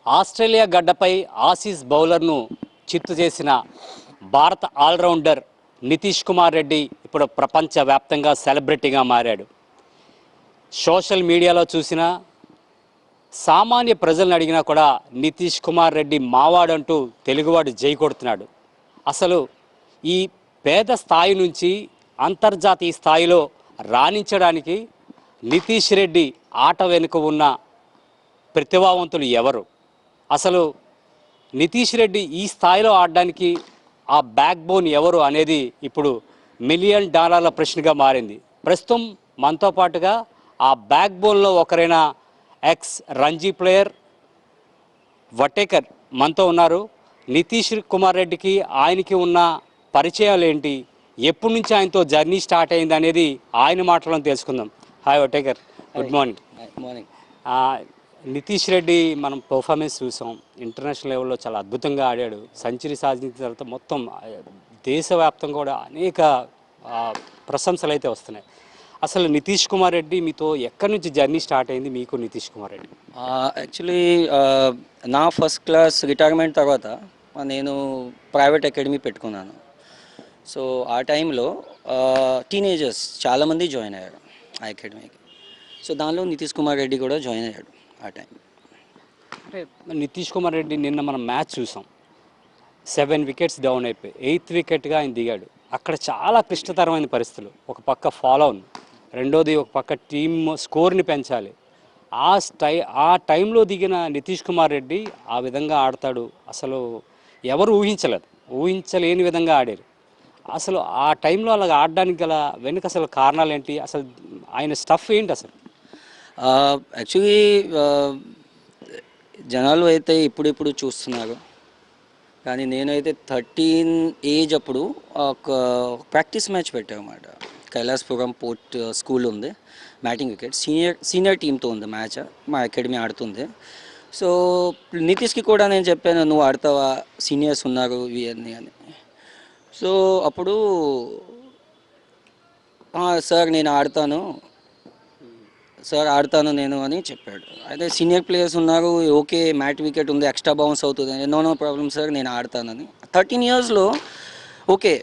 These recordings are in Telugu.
ఆస్ట్రేలియా గడ్డపై ఆసీస్ బౌలర్ను చిత్తు చేసిన భారత ఆల్రౌండర్ నితీష్ కుమార్ రెడ్డి ఇప్పుడు ప్రపంచవ్యాప్తంగా సెలబ్రిటీగా మారాడు. సోషల్ మీడియాలో చూసిన సామాన్య ప్రజలను అడిగినా కూడా నితీష్ కుమార్ రెడ్డి మావాడంటూ తెలుగువాడు జై కొడుతున్నాడు. అసలు ఈ పేద స్థాయి నుంచి అంతర్జాతీయ స్థాయిలో రాణించడానికి నితీష్ రెడ్డి ఆట వెనుక ఉన్న ప్రతిభావంతులు ఎవరు? అసలు నితీష్ రెడ్డి ఈ స్థాయిలో ఆడడానికి ఆ బ్యాక్ బోన్ ఎవరు అనేది ఇప్పుడు $1 మిలియన్ ప్రశ్నగా మారింది. ప్రస్తుతం మనతో పాటుగా ఆ బ్యాక్ బోన్లో ఒకరైన ఎక్స్ రంజీ ప్లేయర్ వటేకర్ మనతో ఉన్నారు. నితీష్ కుమార్ రెడ్డికి ఆయనకి ఉన్న పరిచయాలు ఏంటి, ఎప్పటి నుంచి ఆయనతో జర్నీ స్టార్ట్ అయింది అనేది ఆయన మాటలను తెలుసుకుందాం. Hi Vatekar, good morning. Morning. Nitish Reddy మనం పర్ఫార్మెన్స్ చూసాం, ఇంటర్నేషనల్ లెవెల్లో చాలా అద్భుతంగా ఆడాడు. సెంచరీ సాధించిన తర్వాత మొత్తం దేశవ్యాప్తంగా కూడా అనేక ప్రశంసలు అయితే వస్తున్నాయి. అసలు నితీష్ కుమార్ రెడ్డి మీతో ఎక్కడి నుంచి జర్నీ స్టార్ట్ అయింది మీకు నితీష్ కుమార్ రెడ్డి? యాక్చువల్లీ నా ఫస్ట్ క్లాస్ రిటైర్మెంట్ తర్వాత నేను ప్రైవేట్ అకాడమీ పెట్టుకున్నాను. సో ఆ టైంలో టీనేజర్స్ చాలామంది జాయిన్ అయ్యారు ఆ అకాడమీకి. సో దానిలో నితీష్ కుమార్ రెడ్డి కూడా జాయిన్ అయ్యాడు ఆ టైం. అంటే నితీష్ కుమార్ రెడ్డి నిన్న మనం మ్యాచ్ చూసాం, 7 వికెట్స్ డౌన్ అయిపోయి 8th వికెట్గా ఆయన దిగాడు. అక్కడ చాలా క్లిష్టతరమైన పరిస్థితులు, ఒక పక్క ఫాలో ఉంది, రెండోది ఒక పక్క టీమ్ స్కోర్ని పెంచాలి. ఆ టైంలో దిగిన నితీష్ కుమార్ రెడ్డి ఆ విధంగా ఆడతాడు అసలు ఎవరు ఊహించలేని విధంగా ఆడారు. అసలు ఆ టైంలో అలాగ ఆడడానికి గల వెనుక అసలు కారణాలు ఏంటి, అసలు ఆయన స్టఫ్ ఏంటి అసలు? యాక్చువల్లీ జనాలు అయితే ఇప్పుడిప్పుడు చూస్తున్నారు, కానీ నేనైతే 13 ఏజ్ అప్పుడు ఒక ప్రాక్టీస్ మ్యాచ్ పెట్టామన్నమాట. కైలాసపురం పోర్ట్ స్కూల్ ఉంది, బ్యాటింగ్ వికెట్ సీనియర్ టీంతో ఉంది మ్యాచ్, మా అకాడమీ ఆడుతుంది. సో నితీష్కి కూడా నేను చెప్పాను, నువ్వు ఆడతావా, సీనియర్స్ ఉన్నారు ఇవన్నీ అని. సో అప్పుడు సార్ నేను ఆడతాను నేను అని చెప్పాడు. అయితే సీనియర్ ప్లేయర్స్ ఉన్నారు, ఓకే మ్యాట్ వికెట్ ఉంది, ఎక్స్ట్రా బౌన్స్ అవుతుంది, నో ప్రాబ్లం సార్ నేను ఆడతానని. 13 ఇయర్స్లో ఓకే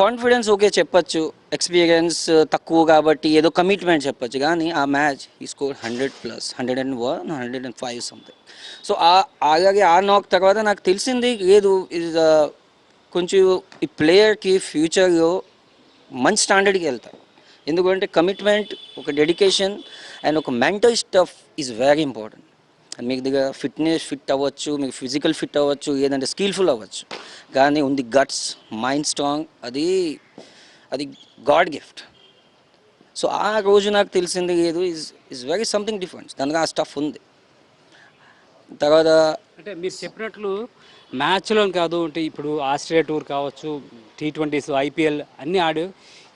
కాన్ఫిడెన్స్ ఓకే చెప్పచ్చు, ఎక్స్పీరియన్స్ తక్కువ కాబట్టి ఏదో కమిట్మెంట్ చెప్పచ్చు, కానీ ఆ మ్యాచ్ ఈ స్కోర్ 100+, 101, 105 సంథింగ్. సో అలాగే ఆ నాక్ తర్వాత నాకు తెలిసింది లేదు, ఇది కొంచెం ఈ ప్లేయర్కి ఫ్యూచర్లో మంచి స్టాండర్డ్కి వెళ్తారు. ఎందుకంటే కమిట్మెంట్, ఒక డెడికేషన్ అండ్ ఒక mental stuff is very important. And మీకు దగ్గర ఫిట్ అవ్వచ్చు, మీకు ఫిజికల్ ఫిట్ అవ్వచ్చు, ఏదంటే స్కిల్ఫుల్ అవ్వచ్చు, కానీ ఉంది గట్స్, మైండ్ స్ట్రాంగ్, అది గాడ్ గిఫ్ట్. సో ఆ రోజు నాకు తెలిసింది లేదు, ఈజ్ వెరీ సంథింగ్ డిఫరెన్స్, దానికి ఆ స్టఫ్ ఉంది. తర్వాత అంటే మీరు చెప్పినట్లు మ్యాచ్లో కాదు, అంటే ఇప్పుడు ఆస్ట్రేలియా టూర్ కావచ్చు, T20s, IPL అన్నీ ఆడు,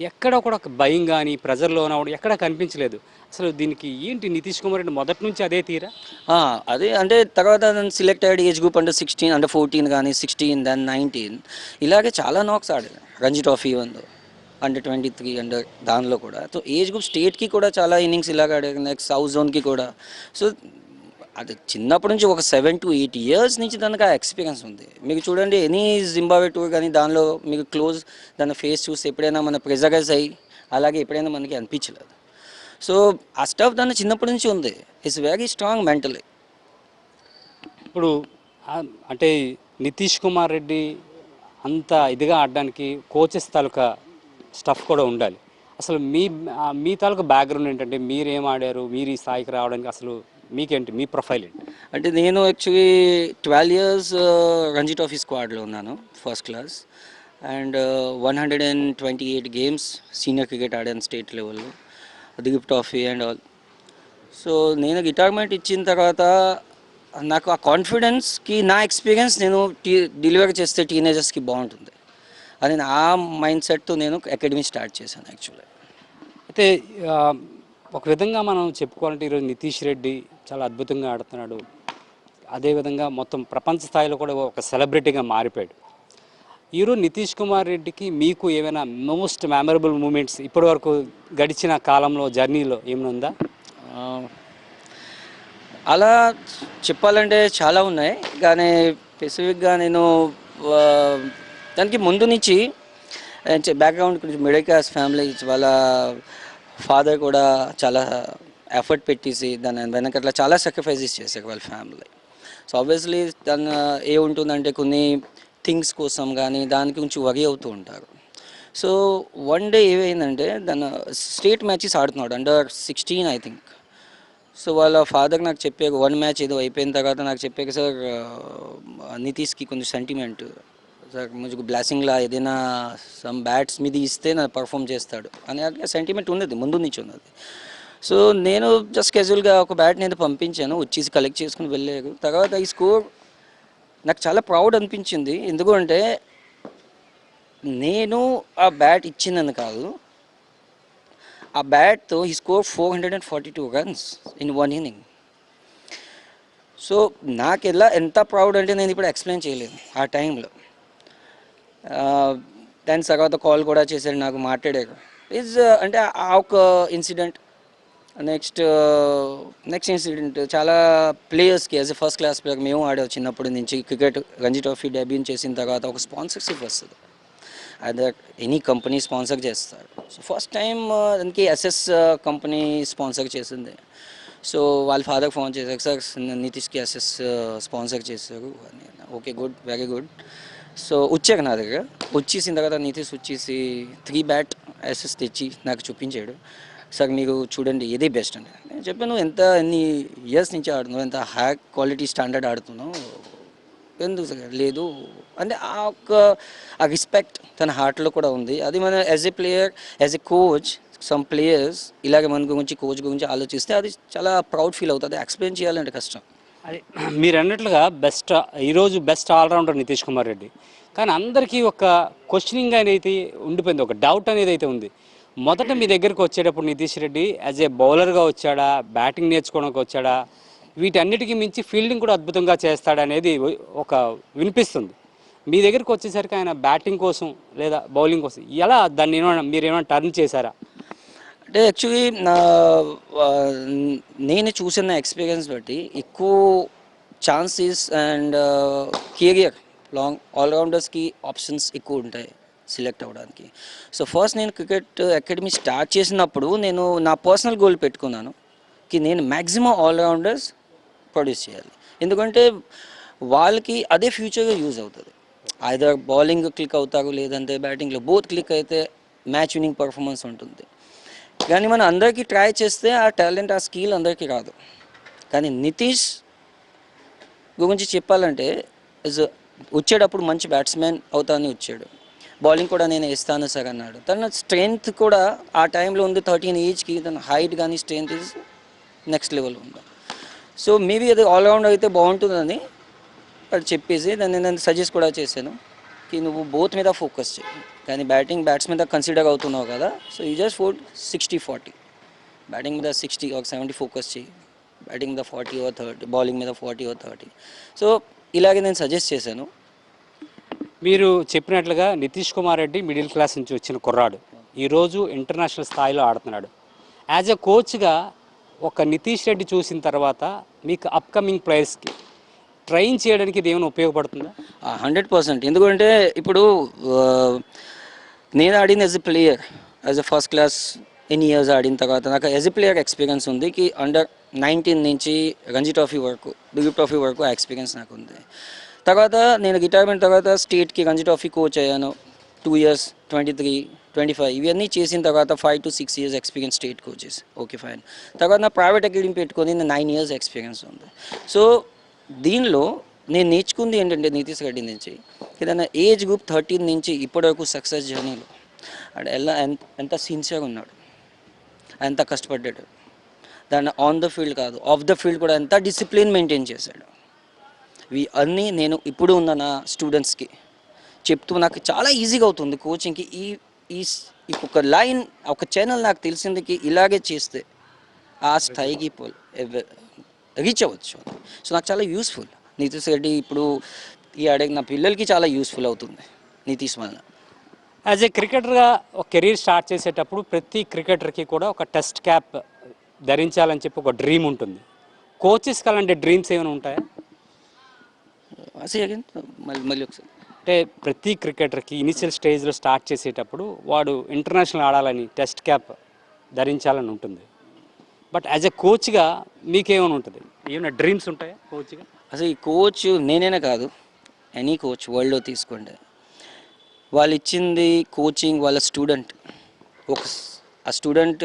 ఎక్కడ కూడా ఒక భయం కానీ ప్రెజర్లో ఉన్నవాడు ఎక్కడ కనిపించలేదు. అసలు దీనికి ఏంటి నితీష్ కుమార్ రెడ్డి మొదటి నుంచి అదే తీరా? అదే అంటే తర్వాత నేను సెలెక్ట్ అయ్యాడు ఏజ్ గ్రూప్ అంటే 16, అంటే 14 కానీ 16, దెన్ 19, ఇలాగే చాలా నాక్స్ ఆడాను. రంజీ ట్రోఫీ ఉంది, అండర్ 23, అండర్ దానిలో కూడా. సో ఏజ్ గ్రూప్ స్టేట్కి కూడా చాలా ఇన్నింగ్స్ ఇలాగ ఆడాను, నెక్స్ట్ సౌత్ జోన్కి కూడా. సో అది చిన్నప్పటి నుంచి ఒక 7 to 8 years నుంచి దానికి ఆ ఎక్స్పీరియన్స్ ఉంది. మీకు చూడండి ఎనీ జింబాబ్వే టూర్ కానీ దానిలో మీకు క్లోజ్ దాని ఫేస్ చూసి ఎప్పుడైనా మన ప్రెజరైజ్ అయ్యి అలాగే ఎప్పుడైనా మనకి అనిపించలేదు. సో ఆ స్టఫ్ దాన్ని చిన్నప్పటి నుంచి ఉంది, ఇట్స్ వెరీ స్ట్రాంగ్ మెంటలీ. ఇప్పుడు అంటే నితీష్ కుమార్ రెడ్డి అంత ఇదిగా ఆడడానికి కోచెస్ తాలూకా స్టఫ్ కూడా ఉండాలి. అసలు మీ తాలూకా బ్యాక్గ్రౌండ్ ఏంటంటే, మీరేం ఆడారు, మీరు ఈ స్థాయికి రావడానికి అసలు మీకేంటి, మీ ప్రొఫైల్ ఏంటి? అంటే నేను యాక్చువల్లీ 12 years రంజీ ట్రోఫీ స్క్వాడ్లో ఉన్నాను, first class, and 128 games senior cricket ఆడాను స్టేట్ లెవెల్లో, Dilip trophy and all. So నేను రిటైర్మెంట్ ఇచ్చిన తర్వాత నాకు ఆ కాన్ఫిడెన్స్కి నా ఎక్స్పీరియన్స్ నేను డెలివర్ చేస్తే టీనేజర్స్కి బాగుంటుంది అని ఆ మైండ్ సెట్తో నేను అకాడమీ స్టార్ట్ చేశాను యాక్చువల్లీ. అయితే ఒక విధంగా మనం చెప్పుకోవాలంటే ఈరోజు నితీష్ రెడ్డి చాలా అద్భుతంగా ఆడుతున్నాడు, అదేవిధంగా మొత్తం ప్రపంచ స్థాయిలో కూడా ఒక సెలబ్రిటీగా మారిపోయాడు. ఈరోజు నితీష్ కుమార్ రెడ్డికి మీకు ఏమైనా మోస్ట్ మెమరబుల్ మూమెంట్స్ ఇప్పటి వరకు గడిచిన కాలంలో జర్నీలో ఏమైనా ఉందా? అలా చెప్పాలంటే చాలా ఉన్నాయి, కానీ స్పెసిఫిక్గా నేను ఆ, దానికి ముందు నుంచి బ్యాక్గ్రౌండ్ కొంచెం మిడిల్ క్లాస్ ఫ్యామిలీ, వాళ్ళ ఫాదర్ కూడా చాలా ఎఫర్ట్ పెట్టేసి దాని వెనకట్లా చాలా సాక్రిఫైజెస్ చేశారు వాళ్ళ ఫ్యామిలీ. సో ఆబ్వియస్లీ తను ఉంటుందంటే కొన్ని థింగ్స్ కోసం కానీ దానికి కొంచెం వరి అవుతూ ఉంటారు. సో వన్ డే ఏమైందంటే దాని స్టేట్ మ్యాచెస్ ఆడుతున్నాడు, అండర్ 16 ఐ థింక్. సో వాళ్ళ ఫాదర్ నాకు చెప్పారు, వన్ మ్యాచ్ ఏదో అయిపోయిన తర్వాత నాకు చెప్పారు, సార్ నితీష్కి కొంచెం సెంటిమెంట్ సార్, ముझे బ్లాసింగ్లా ఏదైనా సమ్ బ్యాట్స్ మీద ఇస్తే నా పర్ఫామ్ చేస్తాడు అని అట్లా సెంటిమెంట్ ఉన్నది, ముందు నుంచి ఉన్నది. సో నేను జస్ట్ క్యాజువల్గా ఒక బ్యాట్ నేను పంపించాను, వచ్చేసి కలెక్ట్ చేసుకుని వెళ్ళారు. తర్వాత ఈ స్కోర్ నాకు చాలా ప్రౌడ్ అనిపించింది, ఎందుకంటే నేను ఆ బ్యాట్ ఇచ్చిందని కాదు, ఆ బ్యాట్తో ఈ score 442 runs in 1 inning. So నాకు ఎంత ప్రౌడ్ అంటే నేను ఇప్పుడు ఎక్స్ప్లెయిన్ చేయలేను ఆ టైంలో. దాని తర్వాత కాల్ కూడా చేశాడు, నాకు మాట్లాడారు. అంటే ఆ ఒక ఇన్సిడెంట్, నెక్స్ట్ ఇన్సిడెంట్ చాలా ప్లేయర్స్కి as a first class player మేము ఆడాము చిన్నప్పటి నుంచి. క్రికెట్ రంజీ ట్రోఫీ డెబ్యూన్ చేసిన తర్వాత ఒక స్పాన్సర్షిప్ వస్తుంది, అదర్ ఎనీ కంపెనీ స్పాన్సర్ చేస్తారు. సో ఫస్ట్ టైం దానికి ఎస్ఎస్ కంపెనీ స్పాన్సర్ చేసింది. సో వాళ్ళ ఫాదర్ ఫోన్ చేశారు, సార్ నితీష్కి ఎస్ఎస్ స్పాన్సర్ చేశారు అని. Okay, good, very good. So వచ్చాక నా దగ్గర వచ్చేసిన తర్వాత నితీష్ వచ్చేసి 3 బ్యాట్ ఎస్ఎస్ తెచ్చి నాకు చూపించాడు. సార్ మీరు చూడండి ఏదే బెస్ట్ అండి. నేను చెప్పాను, ఎన్ని ఇయర్స్ నుంచి ఆడుతున్నావు, ఎంత హై క్వాలిటీ స్టాండర్డ్ ఆడుతున్నావు, ఎందుకు సార్ లేదు అంటే ఆ రెస్పెక్ట్ తన హార్ట్లో కూడా ఉంది. అది మన as a player, as a coach, some players ఇలాగే మన గురించి కోచ్ గురించి ఆలోచిస్తే అది చాలా ప్రౌడ్ ఫీల్ అవుతుంది. ఎక్స్ప్లెయిన్ చేయాలంటే కష్టం. అది మీరు అన్నట్లుగా ఈరోజు బెస్ట్ ఆల్రౌండర్ నితీష్ కుమార్ రెడ్డి. కానీ అందరికీ ఒక క్వశ్చనింగ్ అనేది ఉండిపోయింది, ఒక డౌట్ అనేది అయితే ఉంది. మొదట మీ దగ్గరికి వచ్చేటప్పుడు నితీష్ రెడ్డి యాజ్ ఏ బౌలర్గా వచ్చాడా, బ్యాటింగ్ నేర్చుకోవడానికి వచ్చాడా, వీటన్నిటికీ మించి ఫీల్డింగ్ కూడా అద్భుతంగా చేస్తాడనేది ఒక వినిపిస్తుంది. మీ దగ్గరికి వచ్చేసరికి ఆయన బ్యాటింగ్ కోసం లేదా బౌలింగ్ కోసం ఎలా దాన్ని మీరేమైనా టర్న్ చేశారా? అంటే యాక్చువల్లీ నేను చూసిన ఎక్స్పీరియన్స్ బట్టి ఎక్కువ ఛాన్సెస్ అండ్ కెరియర్ లాంగ్ ఆల్రౌండర్స్కి ఆప్షన్స్ ఎక్కువ ఉంటాయి సెలెక్ట్ అవ్వడానికి. సో ఫస్ట్ నేను క్రికెట్ అకాడమీ స్టార్ట్ చేసినప్పుడు నేను నా పర్సనల్ గోల్ పెట్టుకున్నాను కి నేను మ్యాక్సిమం ఆల్రౌండర్స్ ప్రొడ్యూస్ చేయాలి, ఎందుకంటే వాళ్ళకి అదే ఫ్యూచర్గా యూజ్ అవుతుంది. ఐదర్ బౌలింగ్ క్లిక్ అవుతారు, లేదంటే బ్యాటింగ్లో బోత్ క్లిక్ అయితే మ్యాచ్ విన్నింగ్ పర్ఫార్మెన్స్ ఉంటుంది. కానీ మనం అందరికీ ట్రై చేస్తే ఆ టాలెంట్, ఆ స్కిల్ అందరికీ రాదు. కానీ నితీష్ గురించి చెప్పాలంటే వచ్చేటప్పుడు మంచి బ్యాట్స్మెన్ అవుతానని వచ్చాడు, బౌలింగ్ కూడా నేను వేస్తాను సార్ అన్నాడు. తన స్ట్రెంగ్త్ కూడా ఆ టైంలో ఉంది, 13 ఏజ్కి తన హైట్ కానీ స్ట్రెంగ్త్ ఈజ్ నెక్స్ట్ లెవెల్ ఉంది. సో మేబీ అది ఆల్రౌండ్ అయితే బాగుంటుందని అది చెప్పేసి దాన్ని నేను సజెస్ట్ కూడా చేశాను కి నువ్వు బోత్ మీద ఫోకస్ చేయి, కానీ బ్యాట్స్ మీద కన్సిడర్ అవుతున్నావు కదా, సో యూ జస్ట్ 60-40, బ్యాటింగ్ మీద 60 or 70 ఫోకస్ చేయి, బ్యాటింగ్ మీద 40 or 30, బౌలింగ్ మీద 40 or 30. సో ఇలాగే నేను సజెస్ట్ చేశాను. మీరు చెప్పినట్లుగా నితీష్ కుమార్ రెడ్డి మిడిల్ క్లాస్ నుంచి వచ్చిన కుర్రాడు, ఈరోజు ఇంటర్నేషనల్ స్థాయిలో ఆడుతున్నాడు. యాజ్ ఎ కోచ్గా ఒక నితీష్ రెడ్డి చూసిన తర్వాత మీకు అప్కమింగ్ ప్లేయర్స్కి ట్రైన్ చేయడానికి ఇది ఏమైనా ఉపయోగపడుతుందా? 100%. ఎందుకంటే ఇప్పుడు నేను ఆడిన as a player, as a first class ఎన్ని ఇయర్స్ ఆడిన తర్వాత నాకు యాజ్ ఎ ప్లేయర్ ఎక్స్పీరియన్స్ ఉంది కి అండర్ 19 నుంచి రంజీ ట్రోఫీ వరకు, బిగ్ ట్రోఫీ వరకు ఆ ఎక్స్పీరియన్స్ నాకు ఉంది. తర్వాత నేను రిటైర్మెంట్ తర్వాత స్టేట్కి రంజీ ట్రోఫీ కోచ్ అయ్యాను, 2 years, 23, 25 ఇవన్నీ చేసిన తర్వాత 5 to 6 years experience state coaches. Okay fine. తర్వాత నా ప్రైవేట్ అకాడమీ పెట్టుకొని 9 years ఎక్స్పీరియన్స్ ఉంది. సో దీనిలో నేను నేర్చుకుంది ఏంటంటే నితీష్ రెడ్డి నుంచి ఏదైనా ఏజ్ గ్రూప్ 13 నుంచి ఇప్పటివరకు సక్సెస్ జర్నీలో అంటే ఎంత సిన్సియర్ ఉన్నాడు, ఎంత కష్టపడ్డాడు, దాన్ని ఆన్ ద ఫీల్డ్ కాదు ఆఫ్ ద ఫీల్డ్ కూడా ఎంత డిసిప్లిన్ మెయింటైన్ చేశాడు. అన్నీ నేను ఇప్పుడు ఉన్న నా స్టూడెంట్స్కి చెప్తూ నాకు చాలా ఈజీగా అవుతుంది కోచింగ్కి. ఈ ఒక లైన్, ఒక ఛానల్ నాకు తెలిసిందికి ఇలాగే చేస్తే ఆ స్థాయికి రీచ్ అవ్వచ్చు. సో నాకు చాలా యూస్ఫుల్ నితీష్ రెడ్డి. ఇప్పుడు ఈ అడిగి నా పిల్లలకి చాలా యూస్ఫుల్ అవుతుంది నితీష్ వల్ల. యాజ్ ఏ క్రికెటర్గా ఒక కెరీర్ స్టార్ట్ చేసేటప్పుడు ప్రతి క్రికెటర్కి కూడా ఒక టెస్ట్ క్యాప్ ధరించాలని చెప్పి ఒక డ్రీమ్ ఉంటుంది. కోచెస్కి అలాంటి డ్రీమ్స్ ఏమైనా ఉంటాయా? అసలు అగైన్ మళ్ళీ ఒకసారి. అంటే ప్రతి క్రికెటర్కి ఇనిషియల్ స్టేజ్లో స్టార్ట్ చేసేటప్పుడు వాడు ఇంటర్నేషనల్ ఆడాలని టెస్ట్ క్యాప్ ధరించాలని ఉంటుంది. బట్ యాజ్ ఎ కోచ్గా మీకేమైనా ఉంటుంది? ఏమైనా డ్రీమ్స్ ఉంటాయా కోచ్గా? అసలు ఈ కోచ్ నేనైనా కాదు, ఎనీ కోచ్ వరల్డ్లో తీసుకోండి, వాళ్ళు ఇచ్చింది కోచింగ్ వాళ్ళ స్టూడెంట్. ఆ స్టూడెంట్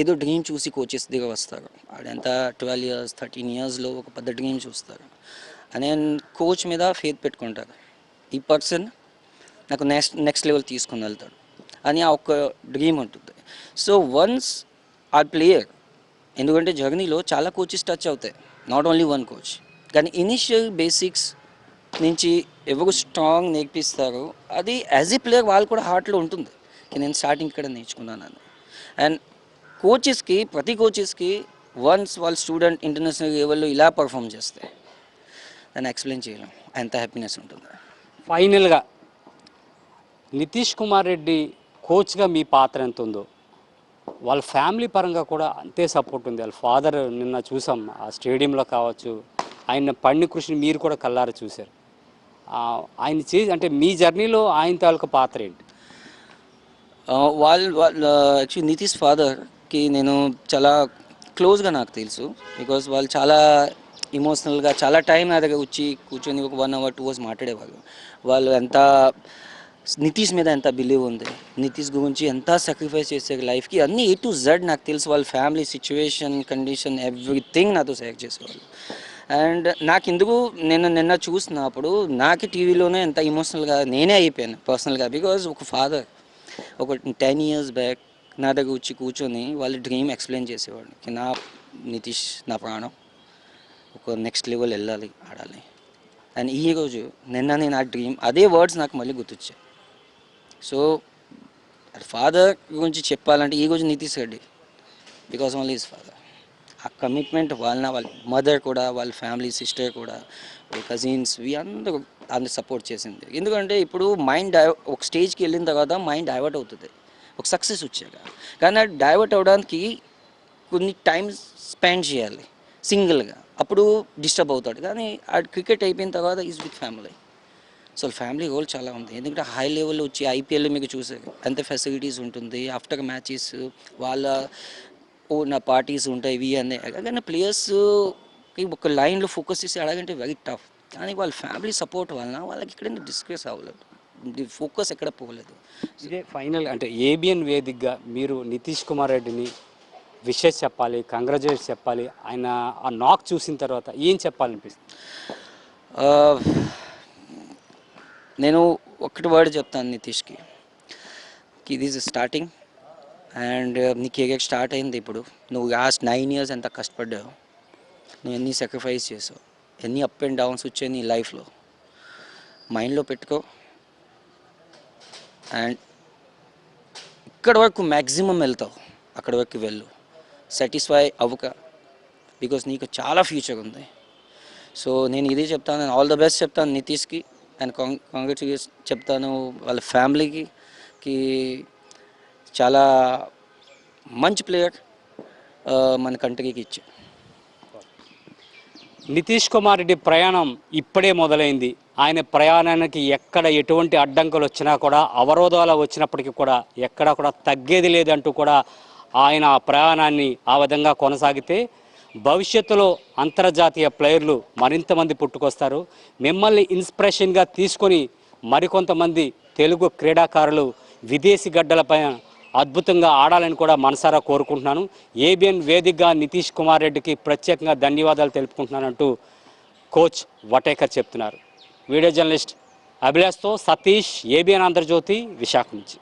ఏదో డ్రీమ్ చూసి కోచెస్ దగ్గర వస్తారు. ఆడంత 12 years 13 yearsలో ఒక పెద్ద డ్రీమ్ చూస్తారు. అని కోచ్ మీద ఫేత్ పెట్టుకుంటారు. ఈ పర్సన్ నాకు నెక్స్ట్ లెవెల్ తీసుకుని వెళ్తాడు అని ఆ ఒక్క డ్రీమ్ ఉంటుంది. సో వన్స్ ఆ ప్లేయర్, ఎందుకంటే జర్నీలో చాలా కోచెస్ టచ్ అవుతాయి, నాట్ ఓన్లీ వన్ కోచ్, కానీ ఇనిషియల్ బేసిక్స్ నుంచి ఎవరు స్ట్రాంగ్ నేర్పిస్తారో అది యాజ్ ఏ ప్లేయర్ వాళ్ళు కూడా హార్ట్లో ఉంటుంది. నేను స్టార్టింగ్ ఇక్కడ నేర్చుకున్నాను. అండ్ కోచెస్కి, ప్రతి కోచెస్కి వన్స్ వాళ్ళ స్టూడెంట్ ఇంటర్నేషనల్ లెవెల్లో ఇలా పర్ఫామ్ చేస్తే దాన్ని ఎక్స్ప్లెయిన్ చేయలేం ఎంత హ్యాపీనెస్ ఉంటుంది. ఫైనల్గా నితీష్ కుమార్ రెడ్డి కోచ్గా మీ పాత్ర ఎంత ఉందో వాళ్ళ ఫ్యామిలీ పరంగా కూడా అంతే సపోర్ట్ ఉంది. వాళ్ళ ఫాదర్ నిన్న చూసాం ఆ స్టేడియంలో కావచ్చు, ఆయన పడిన కృషిని మీరు కూడా కల్లారా చూశారు. ఆయన అంటే మీ జర్నీలో ఆయన తాలూకా పాత్ర ఏంటి? వాళ్ళ యాక్చువల్లీ నితీష్ ఫాదర్కి నేను చాలా క్లోజ్గా నాకు తెలుసు. బికాజ్ వాళ్ళు చాలా ఇమోషనల్గా చాలా టైం నా దగ్గర వచ్చి కూర్చొని ఒక 1 hour 2 hours మాట్లాడేవాళ్ళు. వాళ్ళు ఎంత నితీష్ మీద ఎంత బిలీవ్ ఉంది, నితీష్ గురించి ఎంత సాక్రిఫైస్ చేశారు లైఫ్కి, అన్నీ A to Z నాకు తెలుసు. వాళ్ళ ఫ్యామిలీ సిచ్యువేషన్, కండిషన్, ఎవ్రీథింగ్ నాతో షేర్ చేసేవాళ్ళు. అండ్ నాకు ఎందుకు నిన్న చూసినప్పుడు నాకు టీవీలోనే ఎంత ఇమోషనల్గా నేనే అయిపోయాను పర్సనల్గా. బికాజ్ ఒక ఫాదర్ ఒక 10 years బ్యాక్ నా దగ్గర వచ్చి కూర్చొని వాళ్ళ డ్రీమ్ ఎక్స్ప్లెయిన్ చేసేవాడు. నా నితీష్ నా ప్రాణం, ఒక నెక్స్ట్ లెవెల్ వెళ్ళాలి, ఆడాలి. అండ్ ఈరోజు నేను ఆ డ్రీమ్ అదే వర్డ్స్ నాకు మళ్ళీ గుర్తొచ్చాయి. సో ఫాదర్ గురించి చెప్పాలంటే ఈరోజు Nitish Reddy, because only his father. ఆ కమిట్మెంట్ వాళ్ళ మదర్ కూడా, వాళ్ళ ఫ్యామిలీ సిస్టర్ కూడా, వాళ్ళ కజిన్స్ అందరూ సపోర్ట్ చేసింది. ఎందుకంటే ఇప్పుడు మైండ్ ఒక స్టేజ్కి వెళ్ళిన తర్వాత మైండ్ డైవర్ట్ అవుతుంది ఒక సక్సెస్ వచ్చాక. కానీ అది డైవర్ట్ అవ్వడానికి కొన్ని టైం స్పెండ్ చేయాలి సింగిల్గా, అప్పుడు డిస్టర్బ్ అవుతాడు. కానీ ఆ క్రికెట్ అయిపోయిన తర్వాత is with family. So family role చాలా ఉంది. ఎందుకంటే హై లెవెల్లో వచ్చి ఐపీఎల్ మీకు చూసారు ఎంత ఫెసిలిటీస్ ఉంటుంది, ఆఫ్టర్ మ్యాచెస్ వాళ్ళ నా పార్టీస్ ఉంటాయి ఇవి అన్నీ. కానీ ప్లేయర్స్కి ఒక లైన్లో ఫోకస్ చేసి అడగంటే వెరీ టఫ్. కానీ వాళ్ళ ఫ్యామిలీ సపోర్ట్ వలన వాళ్ళకి ఎక్కడైనా డిస్కస్ అవ్వలేదు, ఫోకస్ ఎక్కడ పోలేదు. ఇదే ఫైనల్ అంటే ఏబిఎన్ వేదికగా మీరు నితీష్ కుమార్ రెడ్డిని విషెస్ చెప్పాలి, కంగ్రాచులేట్స్ చెప్పాలి, ఆయన ఆ నాక్ చూసిన తర్వాత ఏం చెప్పాలనిపిస్తుంది? నేను ఒక్కటి వర్డ్ చెప్తాను నితీష్కి, ఇది ఈజ్ స్టార్టింగ్. అండ్ నీ కెరియర్ స్టార్ట్ అయింది ఇప్పుడు. నువ్వు లాస్ట్ 9 years ఎంత కష్టపడ్డావు, నువ్వు ఎన్ని సాక్రిఫైస్ చేసావు, ఎన్ని అప్ అండ్ డౌన్స్ వచ్చాయి నీ లైఫ్లో, మైండ్లో పెట్టుకో. అండ్ ఇక్కడ వరకు మ్యాక్సిమం వెళ్తావు, అక్కడ వరకు వెళ్ళు, సాటిస్ఫై అవ్వక, బికాస్ నీకు చాలా ఫ్యూచర్ ఉంది. సో నేను ఇదే చెప్తాను, ఆల్ ద బెస్ట్ చెప్తాను నితీష్కి. అండ్ కాంగ్రాచులేషన్ చెప్తాను వాళ్ళ ఫ్యామిలీకి. చాలా మంచి ప్లేయర్ మన కంట్రీకి ఇచ్చారు. నితీష్ కుమార్ రెడ్డి ప్రయాణం ఇప్పుడే మొదలైంది. ఆయన ప్రయాణానికి ఎక్కడ ఎటువంటి అడ్డంకులు వచ్చినా కూడా, అవరోధాలు వచ్చినప్పటికీ కూడా ఎక్కడా కూడా తగ్గేది లేదంటూ కూడా ఆయన ప్రయాణాన్ని ఆ విధంగా కొనసాగితే భవిష్యత్తులో అంతర్జాతీయ ప్లేయర్లు మరింతమంది పుట్టుకొస్తారు. మిమ్మల్ని ఇన్స్పిరేషన్గా తీసుకొని మరికొంతమంది తెలుగు క్రీడాకారులు విదేశీ గడ్డలపై అద్భుతంగా ఆడాలని కూడా మనసారా కోరుకుంటున్నాను. ఏబిఎన్ వేదికగా నితీష్ కుమార్ రెడ్డికి ప్రత్యేకంగా ధన్యవాదాలు తెలుపుకుంటున్నానంటూ కోచ్ వటేకర్ చెప్తున్నారు. వీడియో జర్నలిస్ట్ అభిలాష్తో సతీష్, ఏబిఎన్ ఆంధ్రజ్యోతి, విశాఖ నుంచి.